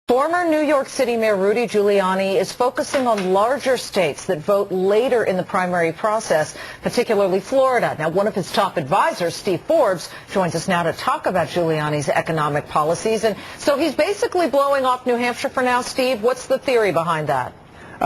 Former New York City Mayor Rudy Giuliani is focusing on larger states that vote later in the primary process, particularly Florida. Now, one of his top advisors, Steve Forbes, joins us now to talk about Giuliani's economic policies. And so he's basically blowing off New Hampshire for now. Steve, what's the theory behind that?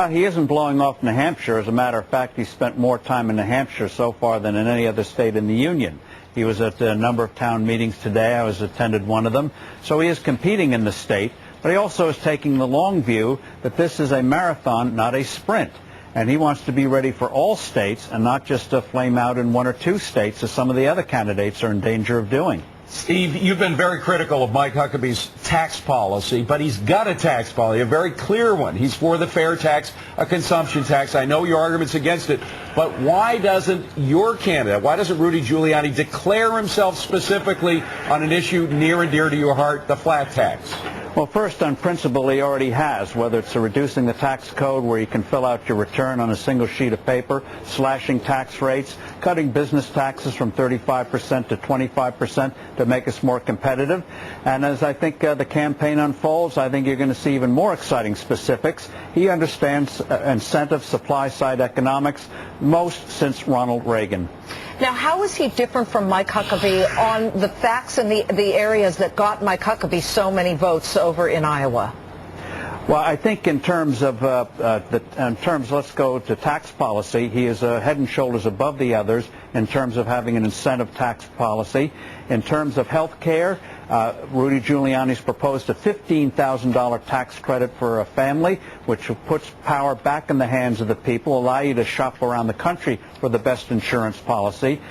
He isn't blowing off New Hampshire. As a matter of fact, he spent more time in New Hampshire so far than in any other state in the Union. He was at a number of town meetings today. I attended one of them. So he is competing in the state. But he also is taking the long view that this is a marathon, not a sprint. And he wants to be ready for all states and not just to flame out in one or two states, as some of the other candidates are in danger of doing. Steve, you've been very critical of Mike Huckabee's tax policy, but he's got a tax policy, a very clear one. He's for the fair tax, a consumption tax. I know your argument's against it, but why doesn't your candidate, why doesn't Rudy Giuliani declare himself specifically on an issue near and dear to your heart, the flat tax? Well, first, on principle, he already has, whether it's reducing the tax code where you can fill out your return on a single sheet of paper, slashing tax rates, cutting business taxes from 35% to 25% to make us more competitive. And as I think the campaign unfolds, I think you're going to see even more exciting specifics. He understands incentive supply-side economics most since Ronald Reagan. Now, how is he different from Mike Huckabee on the facts and the areas that got Mike Huckabee so many votes over in Iowa? Well, I think in terms of let's go to tax policy, he is head and shoulders above the others in terms of having an incentive tax policy. In terms of health care, Rudy Giuliani's proposed a $15,000 tax credit for a family, which puts power back in the hands of the people, allow you to shop around the country for the best insurance policy.